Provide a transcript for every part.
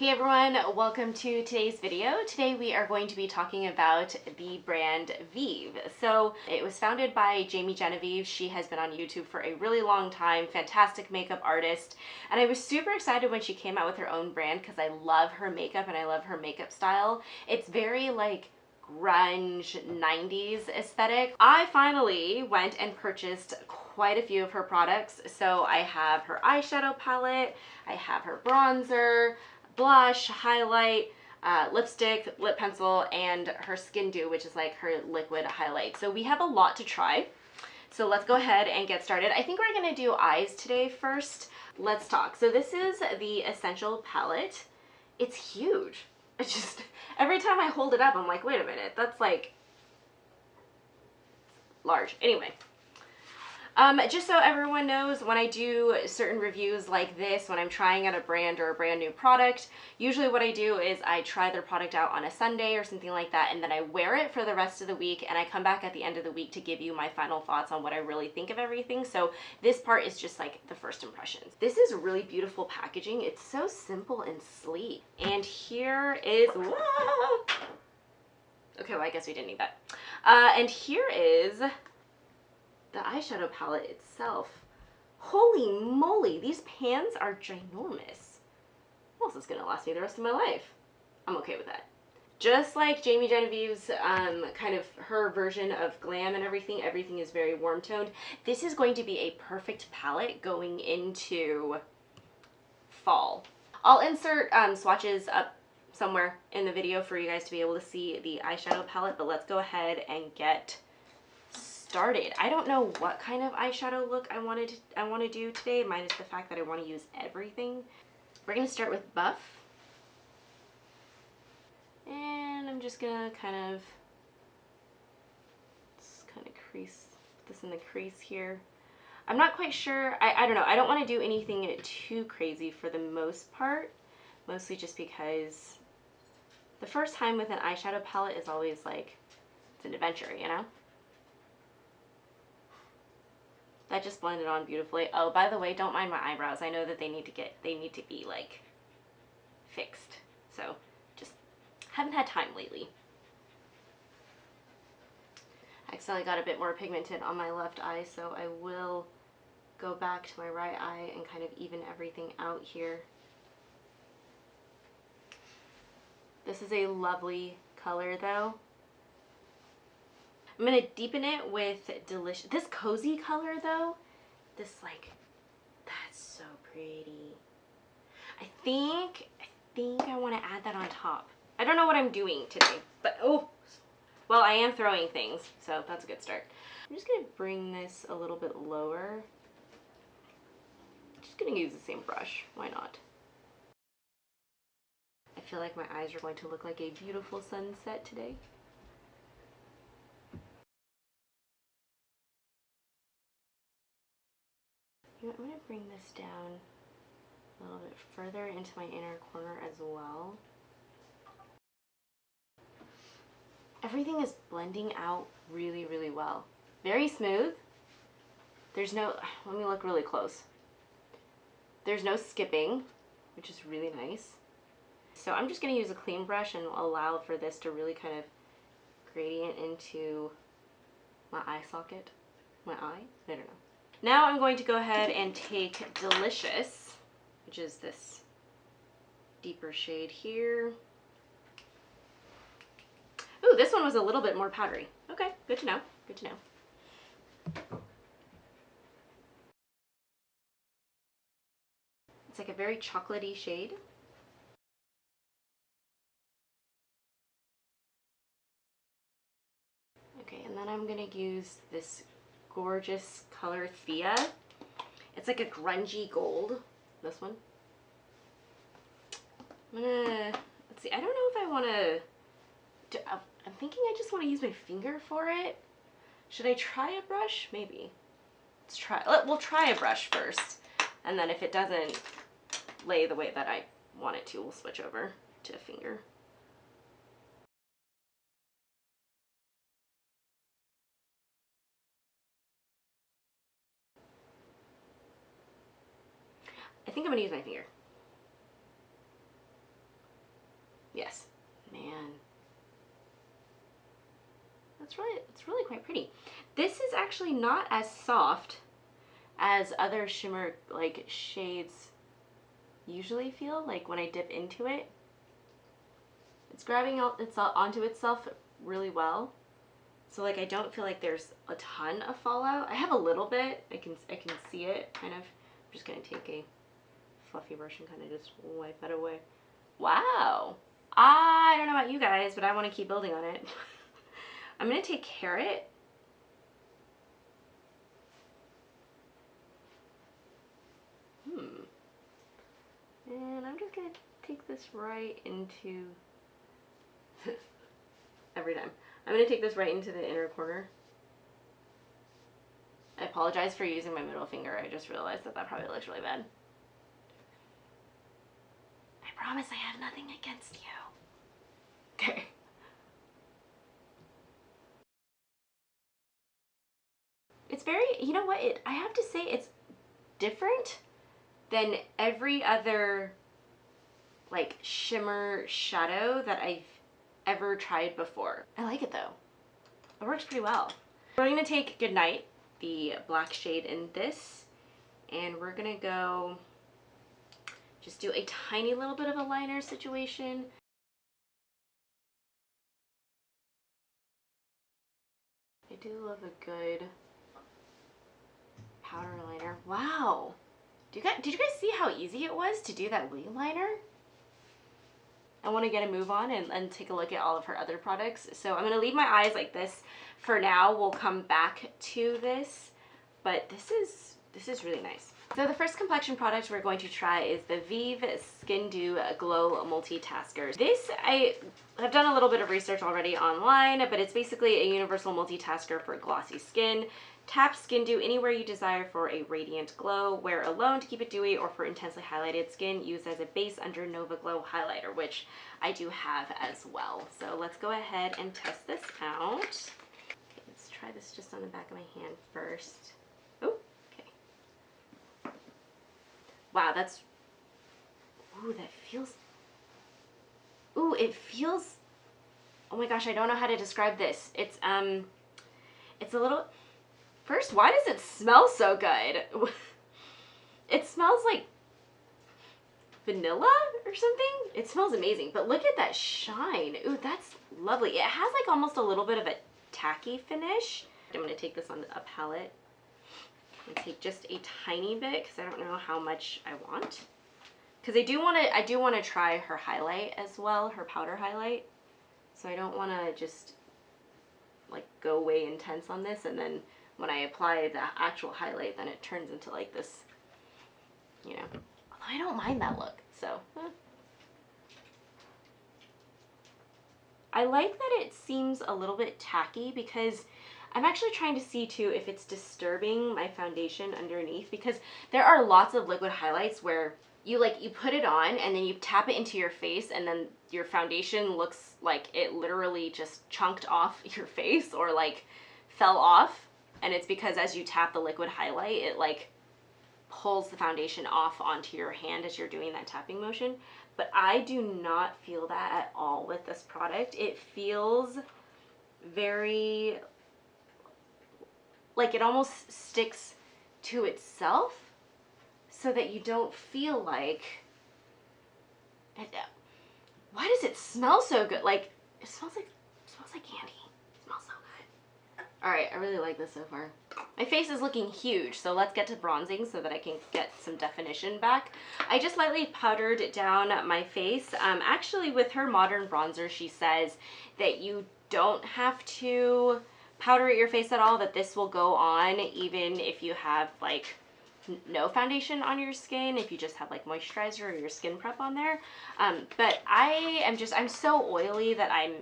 Hey everyone, welcome to today's video. Today we are going to be talking about the brand Vieve. So it was founded by Jamie Genevieve. She has been on YouTube for a really long time, fantastic makeup artist. And I was super excited when she came out with her own brand because I love her makeup and I love her makeup style. It's very like grunge 90s aesthetic. I finally went and purchased quite a few of her products. So I have her eyeshadow palette, I have her bronzer, blush, highlight, lipstick, lip pencil, and her Skin Dew, which is like her liquid highlight. So we have a lot to try. So let's go ahead and get started. I think we're gonna do eyes today first. Let's talk. So this is the Essential palette. It's huge. It's just, every time I hold it up, I'm like, wait a minute, that's like large. Anyway. Just so everyone knows, when I do certain reviews like this, when I'm trying out a brand or a brand new product, usually what I do is I try their product out on a Sunday or something like that, and then I wear it for the rest of the week, and I come back at the end of the week to give you my final thoughts on what I really think of everything. So this part is just like the first impressions. This is really beautiful packaging. It's so simple and sleek. And here is, whoa! Okay, well I guess we didn't need that. And here is the eyeshadow palette itself. Holy moly, these pans are ginormous. Well, this is gonna last me the rest of my life. I'm okay with that. Just like Jamie Genevieve's kind of her version of glam and everything is very warm toned. This is going to be a perfect palette going into fall. I'll insert swatches up somewhere in the video for you guys to be able to see the eyeshadow palette, but let's go ahead and get started. I don't know what kind of eyeshadow look I want to do today, minus the fact that I want to use everything. We're going to start with Buff. And I'm just going to kind of crease this in the crease here. I'm not quite sure. I don't know. I don't want to do anything too crazy for the most part, mostly just because the first time with an eyeshadow palette is always like, it's an adventure, you know? That just blended on beautifully. Oh, by the way, don't mind my eyebrows. I know that they need to be like fixed. So just haven't had time lately. I accidentally got a bit more pigmented on my left eye, so I will go back to my right eye and kind of even everything out here. This is a lovely color though. I'm going to deepen it with delicious, this cozy color though, this like, that's so pretty. I think I want to add that on top. I don't know what I'm doing today, but oh, well, I am throwing things, so that's a good start. I'm just going to bring this a little bit lower. I'm just going to use the same brush, why not? I feel like my eyes are going to look like a beautiful sunset today. I'm going to bring this down a little bit further into my inner corner as well. Everything is blending out really, really well. Very smooth. There's no, let me look really close. There's no skipping, which is really nice. So I'm just going to use a clean brush and allow for this to really kind of gradient into my eye socket. My eye? I don't know. Now I'm going to go ahead and take Delicious, which is this deeper shade here. Ooh, this one was a little bit more powdery. Okay, good to know, good to know. It's like a very chocolatey shade. Okay, and then I'm gonna use this gorgeous color Thea. It's like a grungy gold, this one. I'm gonna, let's see, I don't know if I wanna, I'm thinking I just wanna use my finger for it. Should I try a brush? Maybe. Let's try, we'll try a brush first. And then if it doesn't lay the way that I want it to, we'll switch over to a finger. I think I'm gonna use my finger. it's really quite pretty. This is actually not as soft as other shimmer like shades usually feel like when I dip into it. It's grabbing onto itself really well. So like I don't feel like there's a ton of fallout. I have a little bit. I can see it kind of. I'm just gonna take a fluffy brush and kind of just wipe that away. Wow. I don't know about you guys, but I want to keep building on it. I'm gonna take Carrot. And I'm just gonna take this right into every time. I'm gonna take this right into the inner corner. I apologize for using my middle finger. I just realized that probably looks really bad. I promise I have nothing against you. Okay. It's very, you know what, I have to say it's different than every other like shimmer shadow that I've ever tried before. I like it though. It works pretty well. We're gonna take Goodnight, the black shade in this, and we're gonna go just do a tiny little bit of a liner situation. I do love a good powder liner. Wow. Did you guys see how easy it was to do that wing liner? I want to get a move on and take a look at all of her other products. So I'm going to leave my eyes like this for now. We'll come back to this, but this is really nice. So the first complexion product we're going to try is the Vieve Skin Dew Glow Multitasker. This, I have done a little bit of research already online, but it's basically a universal multitasker for glossy skin. Tap Skin Dew anywhere you desire for a radiant glow. Wear alone to keep it dewy, or for intensely highlighted skin, use as a base under Nova Glow highlighter, which I do have as well. So let's go ahead and test this out. Okay, let's try this just on the back of my hand first. Oh, okay. Wow, that's, ooh, that feels, ooh, it feels, oh my gosh, I don't know how to describe this. It's a little, first, why does it smell so good? It smells like vanilla or something. It smells amazing, but look at that shine. Ooh, that's lovely. It has like almost a little bit of a tacky finish. I'm gonna take this on a palette and take just a tiny bit because I don't know how much I want. Because I do want to try her highlight as well, her powder highlight. So I don't want to just like go way intense on this, and then when I apply the actual highlight, then it turns into like this, you know. Although I don't mind that look, so. I like that it seems a little bit tacky because I'm actually trying to see too if it's disturbing my foundation underneath, because there are lots of liquid highlights where you put it on and then you tap it into your face and then your foundation looks like it literally just chunked off your face or like fell off. And it's because as you tap the liquid highlight, it like pulls the foundation off onto your hand as you're doing that tapping motion. But I do not feel that at all with this product. It feels very, like it almost sticks to itself so that you don't feel like, why does it smell so good? Like, it smells like candy. It smells so good. All right, I really like this so far. My face is looking huge, so let's get to bronzing so that I can get some definition back. I just lightly powdered down my face. Actually, with her modern bronzer, she says that you don't have to powder your face at all, that this will go on even if you have like no foundation on your skin, if you just have like moisturizer or your skin prep on there. But I'm so oily that I'm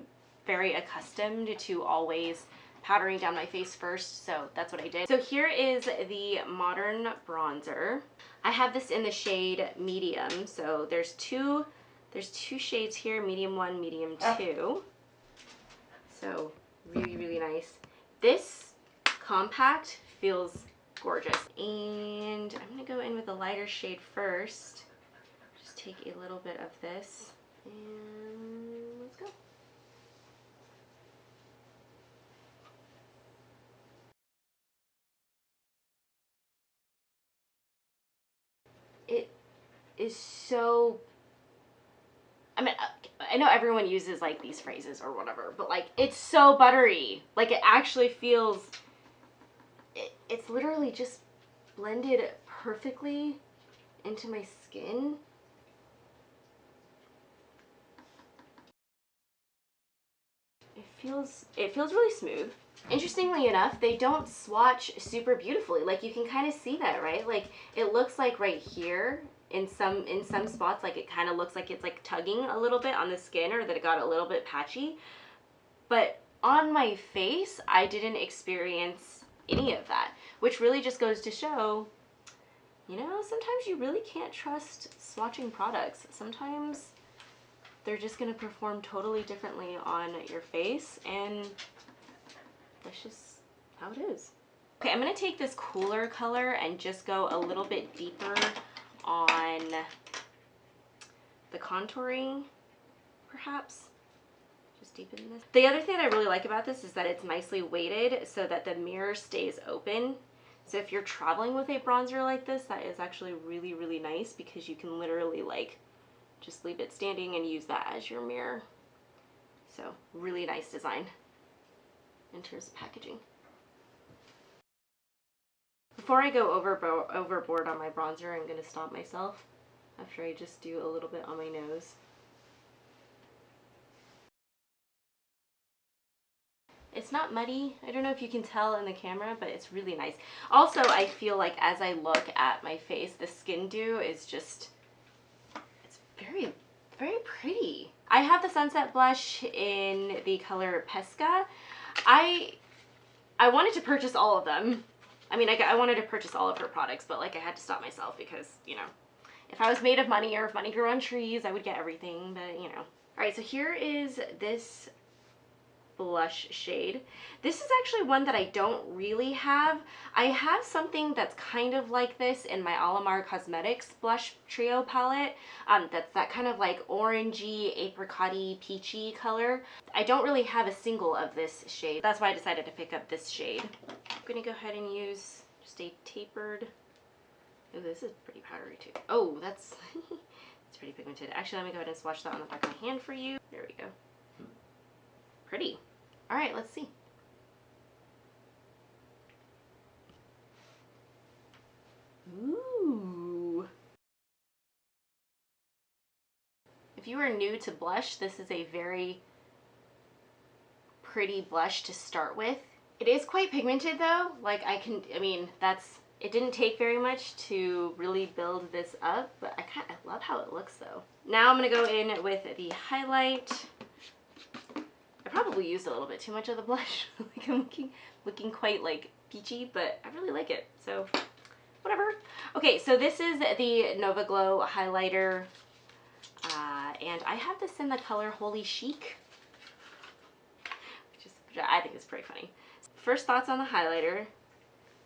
very accustomed to always powdering down my face first, so that's what I did. So here is the modern bronzer. I have this in the shade medium, so there's two shades here, medium 1, medium 2. So really, really nice. This compact feels gorgeous. And I'm gonna go in with a lighter shade first. Just take a little bit of this and let's go. is so, I mean, I know everyone uses like these phrases or whatever, but like it's so buttery. Like it actually feels, it's literally just blended perfectly into my skin. It feels really smooth. Interestingly enough, they don't swatch super beautifully. Like you can kind of see that, right? Like it looks like right here in some spots, like it kind of looks like it's like tugging a little bit on the skin, or that it got a little bit patchy. But on my face, I didn't experience any of that, which really just goes to show, you know, sometimes you really can't trust swatching products. Sometimes they're just going to perform totally differently on your face, and that's just how it is. Okay, I'm going to take this cooler color and just go a little bit deeper on the contouring, perhaps. Just deepen this. The other thing that I really like about this is that it's nicely weighted so that the mirror stays open. So if you're traveling with a bronzer like this, that is actually really, really nice, because you can literally like just leave it standing and use that as your mirror. So really nice design in terms of packaging. Before I go overboard on my bronzer, I'm going to stop myself after I just do a little bit on my nose. It's not muddy. I don't know if you can tell in the camera, but it's really nice. Also, I feel like as I look at my face, the skin dew is just, it's very, very pretty. I have the Sunset Blush in the color Pesca. I wanted to purchase all of them. I mean, I wanted to purchase all of her products, but like I had to stop myself because, you know, if I was made of money, or if money grew on trees, I would get everything, but you know. All right, so here is this blush shade. This is actually one that I don't really have. I have something that's kind of like this in my Alamar Cosmetics blush trio palette. That's that kind of like orangey, apricot-y, peachy color. I don't really have a single of this shade. That's why I decided to pick up this shade. I'm gonna go ahead and use just a tapered, oh, this is pretty powdery too. Oh, that's it's pretty pigmented. Actually, let me go ahead and swatch that on the back of my hand for you. There we go. Pretty. All right, let's see. Ooh. If you are new to blush, this is a very pretty blush to start with. It is quite pigmented though. Like I mean, it didn't take very much to really build this up, but I love how it looks though. Now I'm gonna go in with the highlight. I probably used a little bit too much of the blush. Like I'm looking quite like peachy, but I really like it, so whatever. Okay, so this is the Nova Glow highlighter, and I have this in the color Holy Chic, which I think is pretty funny. First thoughts on the highlighter.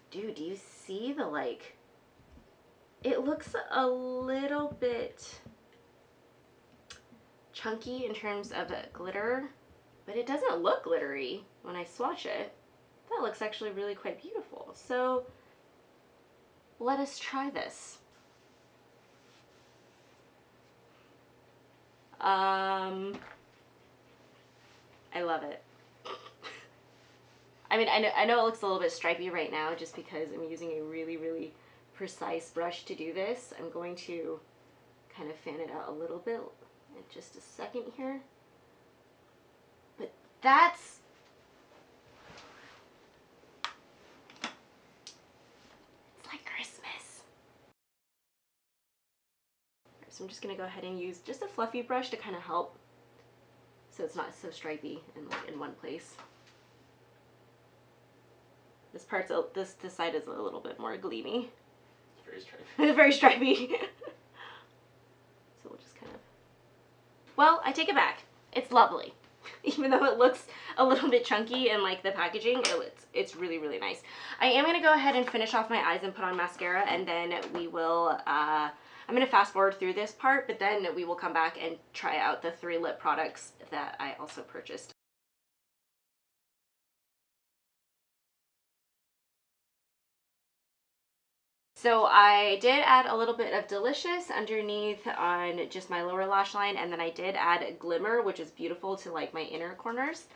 Dude, do you see the like, it looks a little bit chunky in terms of glitter, but it doesn't look glittery when I swatch it. That looks actually really quite beautiful. So let us try this. I love it. I mean, I know it looks a little bit stripy right now just because I'm using a really, really precise brush to do this. I'm going to kind of fan it out a little bit in just a second here. But that's, it's like Christmas. So I'm just gonna go ahead and use just a fluffy brush to kind of help so it's not so stripy and like in one place. This side is a little bit more gleamy. It's very stripy. It's very stripy. So we'll just kind of, well, I take it back. It's lovely. Even though it looks a little bit chunky in like the packaging, it's really, really nice. I am gonna go ahead and finish off my eyes and put on mascara, and then we will, I'm gonna fast forward through this part, but then we will come back and try out the 3 lip products that I also purchased. So I did add a little bit of Delicious underneath on just my lower lash line, and then I did add Glimmer, which is beautiful to like my inner corners.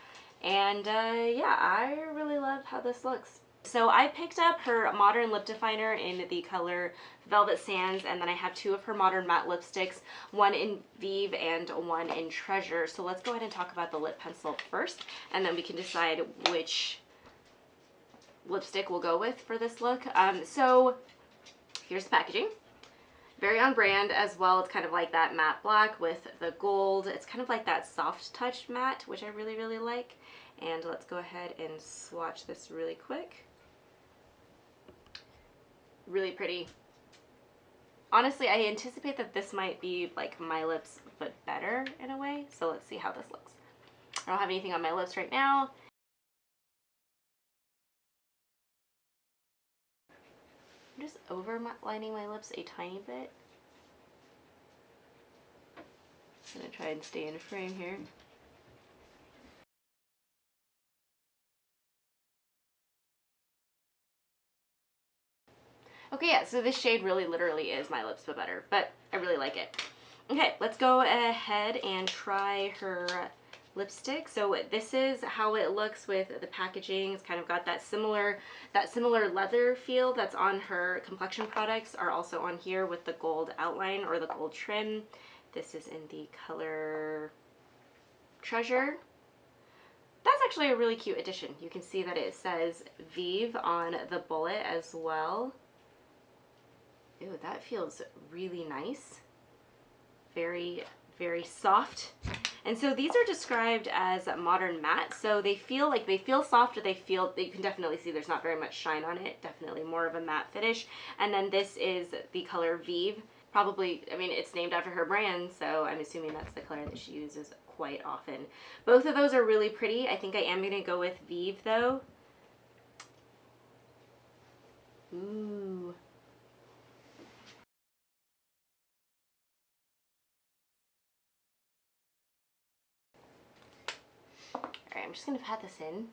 And yeah, I really love how this looks. So I picked up her Modern Lip Definer in the color Velvet Sands, and then I have two of her Modern Matte lipsticks, one in Vieve and one in Treasure. So let's go ahead and talk about the lip pencil first, and then we can decide which lipstick we'll go with for this look. So here's the packaging. Very on brand as well. It's kind of like that matte black with the gold. It's kind of like that soft touch matte, which I really, really like. And let's go ahead and swatch this really quick. Really pretty. Honestly, I anticipate that this might be like my lips, but better in a way. So let's see how this looks. I don't have anything on my lips right now. I'm just overlining my lips a tiny bit. I'm gonna try and stay in frame here. Okay, yeah, so this shade really literally is my lips but better, but I really like it. Okay, let's go ahead and try her lipstick. So this is how it looks with the packaging. It's kind of got that similar leather feel that's on her complexion products are also on here with the gold outline or the gold trim. This is in the color Treasure. That's actually a really cute addition. You can see that it says Vieve on the bullet as well. Ew, that feels really nice. Very, very soft. And so these are described as modern matte. So they feel soft, or you can definitely see there's not very much shine on it. Definitely more of a matte finish. And then this is the color Vieve. Probably, I mean, it's named after her brand, so I'm assuming that's the color that she uses quite often. Both of those are really pretty. I think I am gonna go with Vieve though. Ooh. Alright, I'm just gonna pat this in.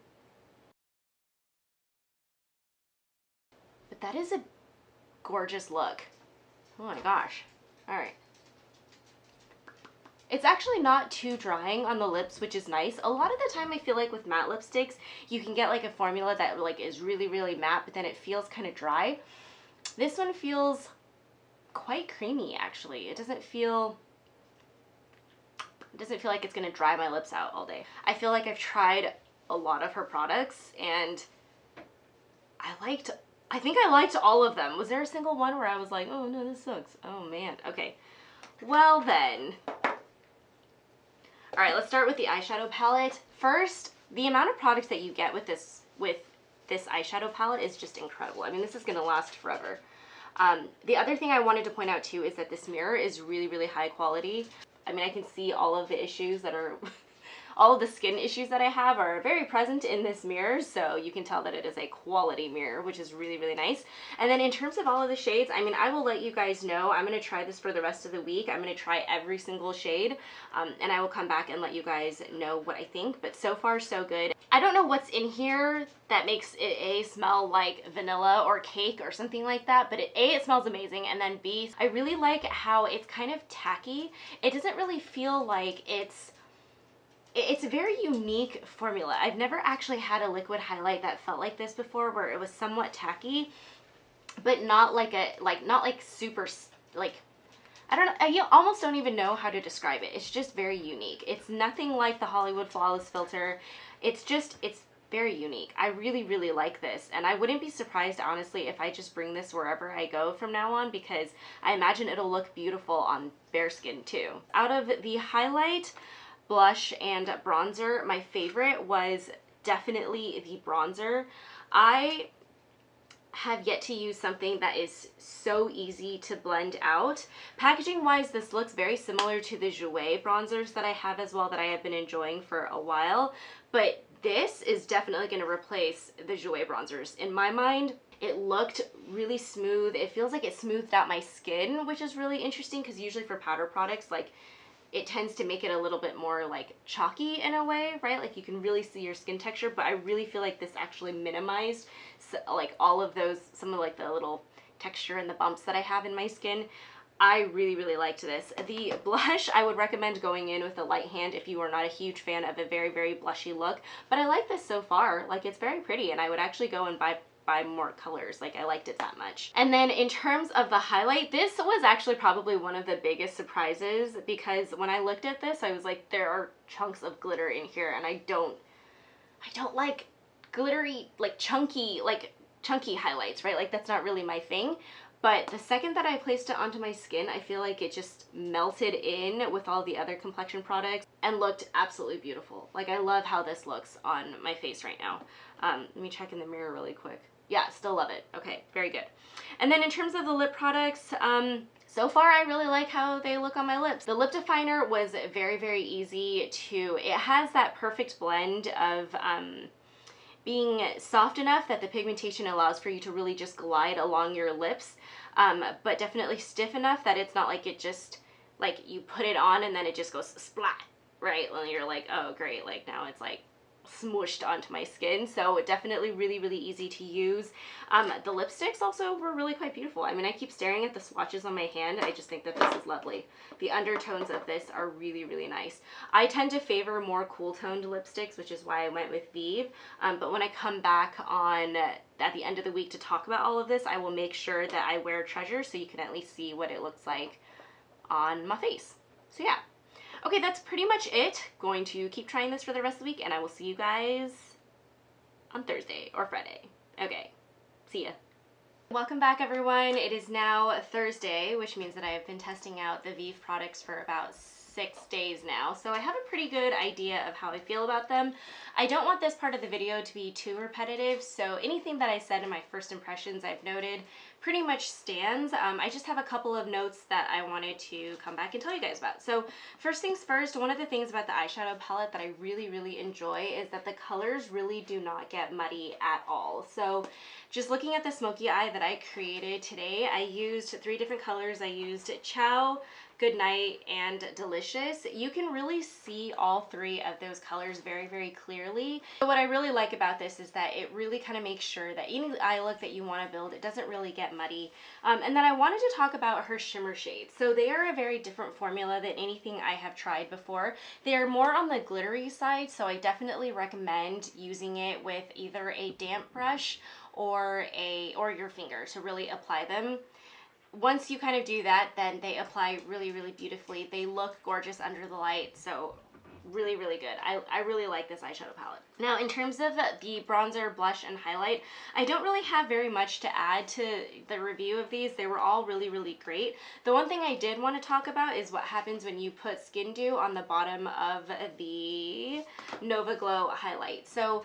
But that is a gorgeous look. Oh my gosh. Alright. It's actually not too drying on the lips, which is nice. A lot of the time I feel like with matte lipsticks, you can get like a formula that like is really, really matte, but then it feels kind of dry. This one feels quite creamy actually. It doesn't feel like it's gonna dry my lips out all day. I feel like I've tried a lot of her products and I think I liked all of them. Was there a single one where I was like, oh no, this sucks? Oh man, okay. Well then. All right, let's start with the eyeshadow palette. First, the amount of products that you get with this eyeshadow palette is just incredible. I mean, this is gonna last forever. The other thing I wanted to point out too is that this mirror is really, really high quality. I mean, I can see all of the issues that are, all of the skin issues that I have are very present in this mirror, so you can tell that it is a quality mirror, which is really, really nice. And then in terms of all of the shades, I mean, I will let you guys know. I'm going to try this for the rest of the week. I'm going to try every single shade, and I will come back and let you guys know what I think, but so far, so good. I don't know what's in here that makes it smell like vanilla or cake or something like that, but it smells amazing, and then B, I really like how it's kind of tacky. It doesn't really feel like it's a very unique formula. I've never actually had a liquid highlight that felt like this before, where it was somewhat tacky, but not like super, like, I don't know, I almost don't even know how to describe it. It's just very unique. It's nothing like the Hollywood Flawless filter. It's very unique. I really, really like this, and I wouldn't be surprised, honestly, if I just bring this wherever I go from now on, because I imagine it'll look beautiful on bare skin too. Out of the highlight, blush, and bronzer, my favorite was definitely the bronzer. I have yet to use something that is so easy to blend out. Packaging wise, this looks very similar to the Jouer bronzers that I have as well, that I have been enjoying for a while, but this is definitely going to replace the Jouer bronzers in my mind. It looked really smooth. It feels like it smoothed out my skin, which is really interesting, because usually for powder products, like, it tends to make it a little bit more like chalky in a way, right? Like you can really see your skin texture, but I really feel like this actually minimized like all of those, some of like the little texture and the bumps that I have in my skin. I really, really liked this. The blush, I would recommend going in with a light hand if you are not a huge fan of a very, very blushy look. But I like this so far. Like, it's very pretty, and I would actually go and buy more colors. Like, I liked it that much. And then in terms of the highlight, this was actually probably one of the biggest surprises, because when I looked at this, I was like, there are chunks of glitter in here, and I don't like glittery, like chunky highlights, right? Like, that's not really my thing. But the second that I placed it onto my skin, I feel like it just melted in with all the other complexion products and looked absolutely beautiful. Like, I love how this looks on my face right now. Let me check in the mirror really quick. Yeah, still love it. Okay, very good. And then in terms of the lip products, so far I really like how they look on my lips. The lip definer was very, very easy to, it has that perfect blend of being soft enough that the pigmentation allows for you to really just glide along your lips, but definitely stiff enough that it's not like it just, like, you put it on and then it just goes splat, right? And you're like, oh great, like now it's like smooshed onto my skin. So definitely really, really easy to use. The lipsticks also were really quite beautiful. I mean, I keep staring at the swatches on my hand. I just think that this is lovely. The undertones of this are really, really nice. I tend to favor more cool toned lipsticks, which is why I went with Vieve. But when I come back on at the end of the week to talk about all of this, I will make sure that I wear Treasure so you can at least see what it looks like on my face. So yeah. Okay, that's pretty much it. Going to keep trying this for the rest of the week, and I will see you guys on Thursday or Friday. Okay, see ya. Welcome back, everyone. It is now Thursday, which means that I have been testing out the Vieve products for about 6 days now, so I have a pretty good idea of how I feel about them. I don't want this part of the video to be too repetitive, so anything that I said in my first impressions I've noted pretty much stands. I just have a couple of notes that I wanted to come back and tell you guys about. So first things first, one of the things about the eyeshadow palette that I really, really enjoy is that the colors really do not get muddy at all. So just looking at the smoky eye that I created today, I used 3 different colors. I used Chow, Good Night, and Delicious. You can really see all 3 of those colors very, very clearly. So what I really like about this is that it really kind of makes sure that any eye look that you want to build, it doesn't really get muddy. And then I wanted to talk about her shimmer shades. So they are a very different formula than anything I have tried before. They are more on the glittery side, so I definitely recommend using it with either a damp brush or your finger to really apply them. Once you kind of do that, then they apply really, really beautifully. They look gorgeous under the light, so really, really good. I really like this eyeshadow palette. Now, in terms of the bronzer, blush, and highlight, I don't really have very much to add to the review of these. They were all really, really great. The one thing I did want to talk about is what happens when you put Skin Dew on the bottom of the Nova Glow highlight. So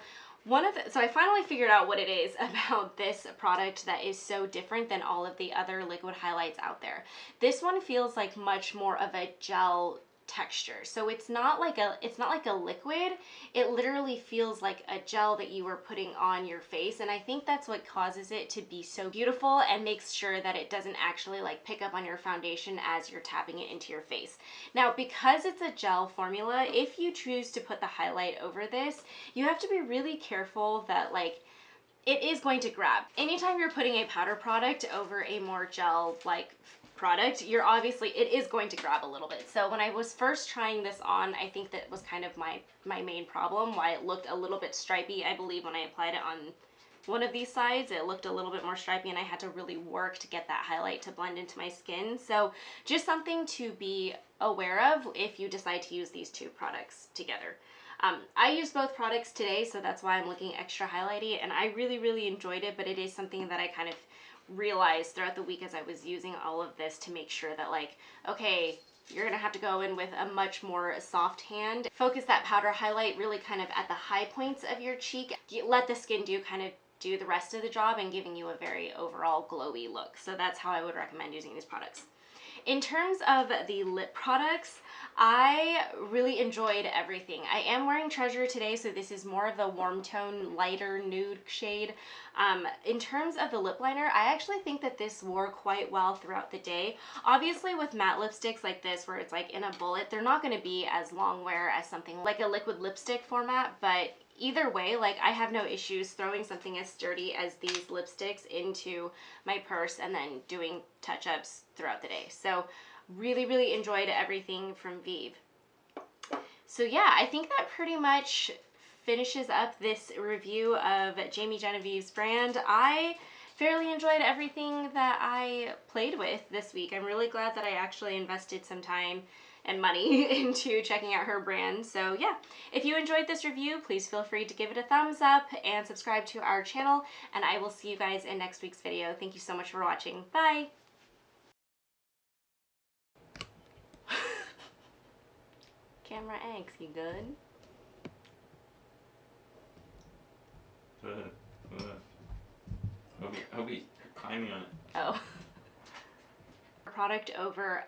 I finally figured out what it is about this product that is so different than all of the other liquid highlights out there. This one feels like much more of a gel texture. So it's not like a liquid. It literally feels like a gel that you are putting on your face, and I think that's what causes it to be so beautiful and makes sure that it doesn't actually like pick up on your foundation as you're tapping it into your face. Now, because it's a gel formula, if you choose to put the highlight over this, you have to be really careful that like it is going to grab. Anytime you're putting a powder product over a more gel like product, it is going to grab a little bit. So when I was first trying this on, I think that was kind of my main problem, why it looked a little bit stripy. I believe when I applied it on one of these sides, it looked a little bit more stripy, and I had to really work to get that highlight to blend into my skin. So just something to be aware of if you decide to use these 2 products together. I used both products today, so that's why I'm looking extra highlighty, and I really, really enjoyed it, but it is something that I kind of realized throughout the week as I was using all of this to make sure that like, okay, you're gonna have to go in with a much more soft hand. Focus that powder highlight really kind of at the high points of your cheek. Let the Skin Dew kind of do the rest of the job and giving you a very overall glowy look. So that's how I would recommend using these products. In terms of the lip products, I really enjoyed everything. I am wearing Treasure today, so this is more of the warm tone, lighter nude shade. In terms of the lip liner, I actually think that this wore quite well throughout the day. Obviously, with matte lipsticks like this, where it's like in a bullet, they're not going to be as long wear as something like a liquid lipstick format, but either way, like, I have no issues throwing something as sturdy as these lipsticks into my purse and then doing touch-ups throughout the day. So really, really enjoyed everything from Vieve. So yeah, I think that pretty much finishes up this review of Jamie Genevieve's brand. I fairly enjoyed everything that I played with this week. I'm really glad that I actually invested some time and money into checking out her brand. So yeah, if you enjoyed this review, please feel free to give it a thumbs up and subscribe to our channel, and I will see you guys in next week's video. Thank you so much for watching. Bye! Camera eggs, you good? I'll be climbing on it. Oh. Product over